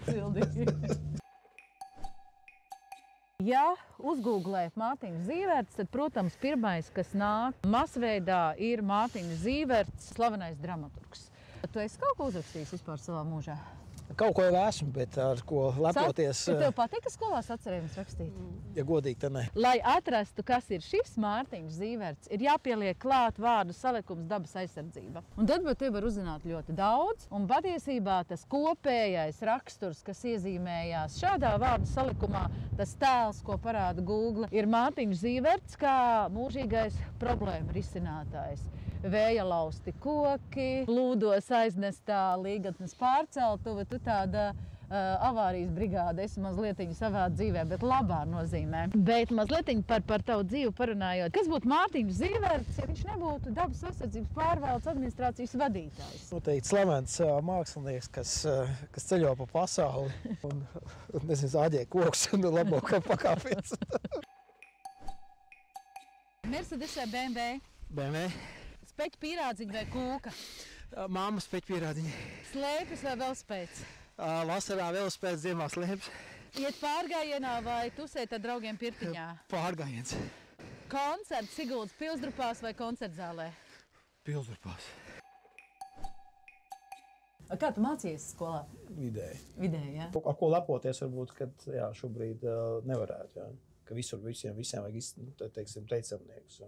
Sildīgi. Ja uzgooglē Mārtiņš Zīverts, tad, protams, pirmais, kas nāk masveidā, ir Mārtiņš Zīverts, slavenais dramaturgs. Tu esi kaut ko uzrakstījis vispār savā mūžā? Kaut ko jau esmu, bet ar ko lepoties... Tev patika skolās atcerējumus rakstīt? Ja godīgi, tad ne. Lai atrastu, kas ir šis Mārtiņš Zīverts, ir jāpieliek klāt vārdu salikums dabas aizsardzība. Un tad par tevi var uzzināt ļoti daudz. Un patiesībā tas kopējais raksturs, kas iezīmējās šādā vārdu salikumā, tas tēls, ko parāda Google, ir Mārtiņš Zīverts kā mūžīgais problēma risinātājs. Vēja lausti koki, plūdos aiznestā līgatnes pārceltuve, tu tāda avārijas brigāde esi mazlietiņu savā dzīvē, bet labā nozīmē. Bet mazlietiņu par tavu dzīvi parunājot. Kas būtu Mārtiņš Zīverts, ja viņš nebūtu dabas aizsardzības pārvaldes administrācijas vadītājs? Noteikti slavens mākslinieks, kas ceļo pa pasauli un nezinu, āģē koks un labo pakāpiens. Mercedes vai BMW? BMW. Speķu pīrādziņa vai kūka? Māma speķu pīrādziņa. Slēpes vai velospēds? Vasarā velospēds, ziemā slēpes. Iet pārgājienā vai tusēt ar draugiem pirtiņā? Pārgājiens. Koncerts Siguldas Pilsdrupās vai koncertzālē? Pilsdrupās. Kā tu mācījies skolā? Vidēji. Vidēji, jā. Ar ko lepoties varbūt, kad šobrīd nevarētu, jā. Ka visur visiem vajag, teiksim, teicamniekus.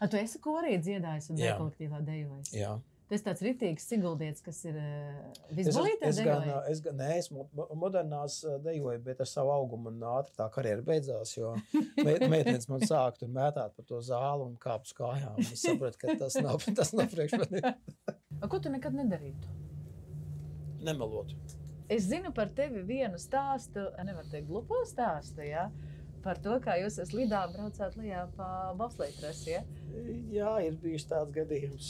Tu esi korī dziedājis un kolektīvā dejojis? Jā. Tu esi tāds ritīgs siguldietis, kas ir visbalītē dejoja? Es modernās dejoju, bet ar savu augumu un ātri tā karjera beidzās, jo meitenes man sāk tur mētāt par to zāli un kāp uz kājām. Es sapratu, ka tas nav priekš manī. Ko tu nekad nedarītu? Nemelotu. Es zinu par tevi vienu stāstu, nevar teikt glupo stāstu, jā? Par to, kā jūs ar slidām braucāt lejā pa bobslejtrasi, ja? Jā, ir bijuši tāds gadījums,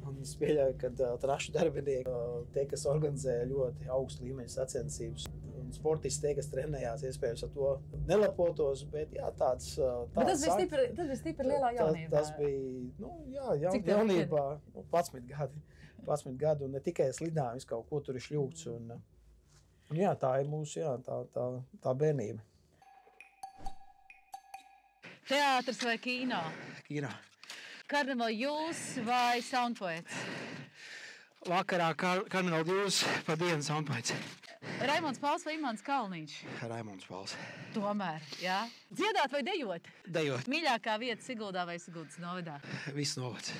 un es pieļauju, ka trašu darbinieki, tie, kas organizē ļoti augstu līmeņa sacensības, un sportisti, tie, kas trenējās, iespējams ar to nelepotos, bet jā, tāds tas bija stipri lielā jaunībā. Tas bija, jaunībā, 11 gadi, un ne tikai slidām, visu kaut ko tur ir šļūgts, un jā, tā ir mūsu, tā bērnība. Teātris vai kino? Kino. Karneval Jūs vai Soundpoets? Vakarā Karneval Jūs, pa dienu Soundpoets. Raimonds Pauls vai Imants Kalniņš? Raimonds Pauls. Tomēr, jā. Dziedāt vai dejot? Dejot. Mīļākā vieta Siguldā vai Siguldas novadā? Viss novads.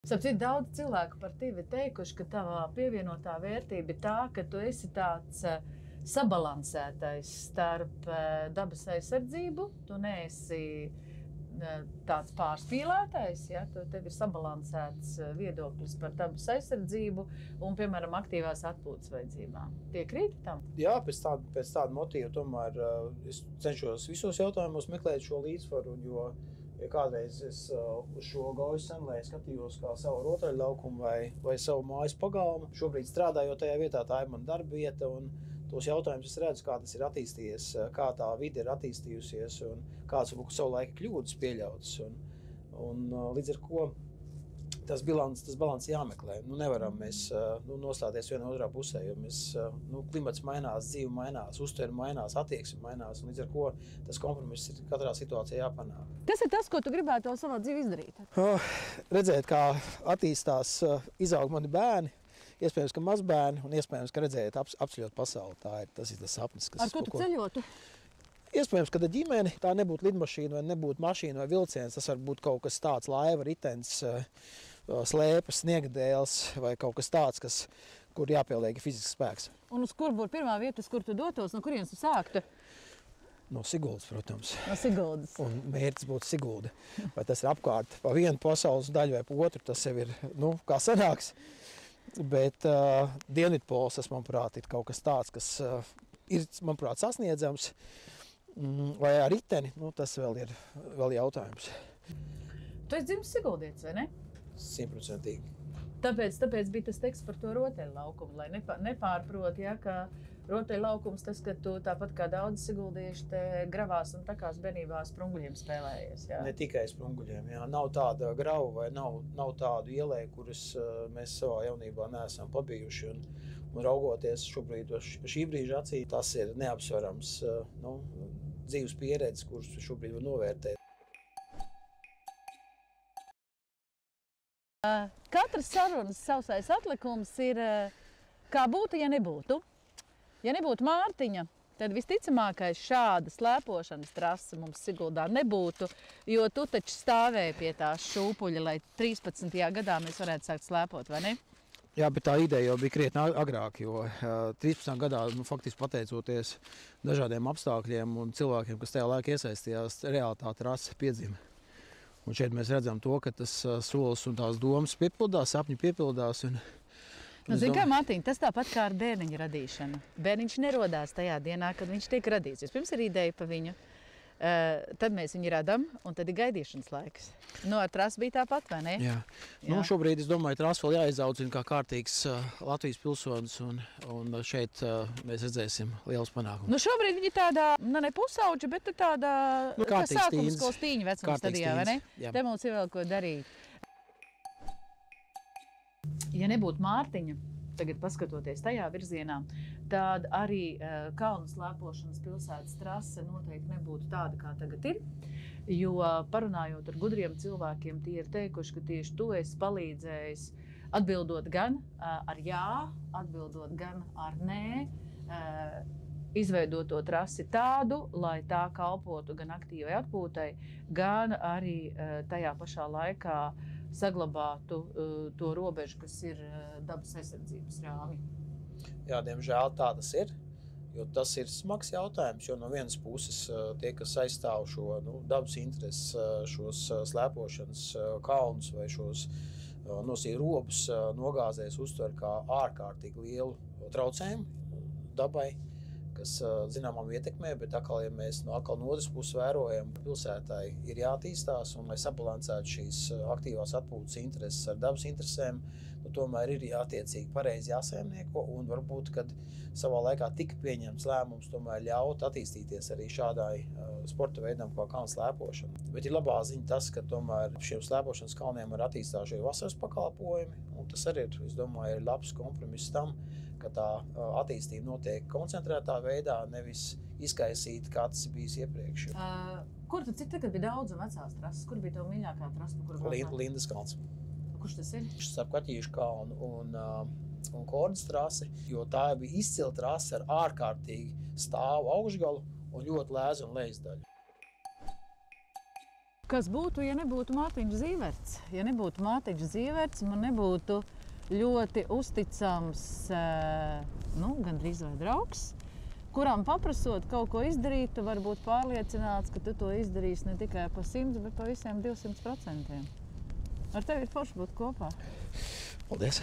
Sapcīt, daudz cilvēku par tevi teikuši, ka tavā pievienotā vērtība ir tā, ka tu esi tāds sabalansētais starp dabas aizsardzību. Tu neesi tāds pārspīlētais, ja? Tev ir sabalansēts viedoklis par dabas aizsardzību un, piemēram, aktīvās atpūtas vajadzībām. Piekrīti tam? Jā, pēc tāda motīva tomēr es cenšos visos jautājumos meklēt šo līdzsvaru, jo kādreiz es uz šo Gaujas senlēju skatījos kā savu rotaļlaukumu vai savu mājas pagalmu. Šobrīd strādājot tajā vietā, tā ir mana darba vieta, un tos jautājumus es redzu, kā tas ir attīstījies, kā tā vide ir attīstījusies un kāds varbūt savu laiku kļūdas pieļautas. Un līdz ar ko tas balans jāmeklē. Nevaram mēs nostāties vienā otrā pusē, jo klimats mainās, dzīve mainās, uztvere mainās, attieksme mainās, un līdz ar ko tas kompromiss ir katrā situācijā jāpanāk. Kas ir tas, ko tu gribētu savā dzīvē izdarīt? Redzēt, kā attīstās, izaug mani bērni, iespējams, ka mazbērni, un iespējams, ka redzēt apceļot pasauli. Tas ir tas sapnis. Ar ko tu ceļotu? Iespējams, ka ģimene tā nebūtu lidmašīna vai nebūtu mašīna vai vilciens. Tas var būt kaut kas tāds laiva, ritenis, slēpes, sniegdēls vai kaut kas tāds, kur jāpieliek fizisks spēks. Un uz kur būtu pirmā vieta, uz kur tu dotos, no kurienes tu sāktu? No Siguldas, protams. No Siguldas. Un mērķis būtu Sigulda. Vai tas ir apkārt pa vienu pasaules daļu vai pa otru, tas jau ir, kā sanāks. Bet Dienvidpols, tas, manuprāt, ir kaut kas tāds, kas ir, manuprāt, sasniedzams. Vai ar riteni, tas vēl ir jautājums. Tu esi dzimis Siguldietis, vai ne? 100%. Tāpēc bija tas teksts par to rotaļlaukumu, lai nepārprot, ja, ka rotaļlaukums, tas, ka tu tāpat kā daudz ieguldījuši te gravās un takās bērnībā sprunguļiem spēlējies. Jā. Ne tikai sprunguļiem, jā. Nav tāda grava vai nav tādu ielēju, kuras mēs savā jaunībā neesam pabijuši. Un raugoties šobrīd šī brīža acī, tas ir neapsverams dzīves pieredze, kuras šobrīd var novērtēt. Katras sarunas sausais atlikums ir kā būtu, ja nebūtu. Ja nebūtu Mārtiņa, tad visticamākais šāda slēpošanas trase mums Siguldā nebūtu, jo tu taču stāvēji pie tās šūpuļa, lai 13. gadā mēs varētu sākt slēpot, vai ne? Jā, bet tā ideja jau bija krietni agrāk, jo 13. gadā, faktiski pateicoties dažādiem apstākļiem un cilvēkiem, kas tajā laikā iesaistījās, reāli tā trase piedzima. Un šeit mēs redzam to, ka tas solis un tās domas piepildās, sapņi piepildās. Zini kā, Mārtiņ, tas tāpat kā ar bērniņa radīšanu. Bērniņš nerodās tajā dienā, kad viņš tiek radīts. Vispirms ir ideja pa viņu, tad mēs viņu radam, un tad ir gaidīšanas laiks. Ar trasi bija tāpat, vai ne? Jā. Šobrīd, es domāju, trasi vēl jāizaudzina kā kārtīgs Latvijas pilsonis, un šeit mēs redzēsim liels panākums. Šobrīd viņi tādā, ne pusauģa, bet tādā sākums skolas tīņa vecuma stadijā, vai ne? Jā. Te mums ir vēl ko darīt. Ja nebūtu Mārtiņa, tagad paskatoties tajā virzienā, tad arī kalnu slēpošanas pilsētas trase noteikti nebūtu tāda, kā tagad ir. Jo parunājot ar gudriem cilvēkiem, tie ir teikuši, ka tieši tu esi palīdzējis atbildot gan ar jā, atbildot gan ar nē, izveidot to trasi tādu, lai tā kalpotu gan aktīvai atpūtai, gan arī tajā pašā laikā saglabātu to robežu, kas ir dabas aizsardzības rāmi. Jā, diemžēl tā tas ir, jo tas ir smags jautājums, jo no vienas puses tie, kas aizstāv šo dabas intereses, šos slēpošanas kalnus vai šos nosīja robus nogāzēs uztver kā ārkārtīgi lielu traucējumu dabai, kas zināmām ietekmē, bet atkal, ja mēs no otras puses vērojam, pilsētai ir jātīstās, un lai sabalansētu šīs aktīvās atpūtas intereses ar dabas interesēm, tomēr ir jātiecīgi pareizi jāsaimnieko, un varbūt, kad savā laikā tika pieņemts lēmums tomēr ļaut attīstīties arī šādai sporta veidam kā kalnu slēpošana. Bet ir labā ziņa tas, ka tomēr šiem slēpošanas kalniem ir attīstājuši vasaras pakalpojumi, un tas arī ir, es domāju, ir labs kompromiss tam, ka tā attīstība notiek koncentrētā veidā, nevis izkaisīta, kā tas bijis iepriekš. Kur tu cik tagad bija daudz un vecās trases? Kur bija tev mīļākā trasa? Lindas kalns. Kurš tas ir? Starp Kaķīšu kalnu un Kordas trasi, jo tā bija izcila trase ar ārkārtīgi stāvu augšgalu un ļoti lēzu un lejasdaļu. Kas būtu, ja nebūtu Mārtiņš Zīverts? Ja nebūtu Mārtiņš Zīverts, man nebūtu ļoti uzticams, gandrīz vai draugs, kuram paprasot kaut ko izdarīt, tu vari būt pārliecināts, ka tu to izdarīsi ne tikai pa 100, bet pa visiem 200%. Ar tevi ir forši būt kopā. Paldies!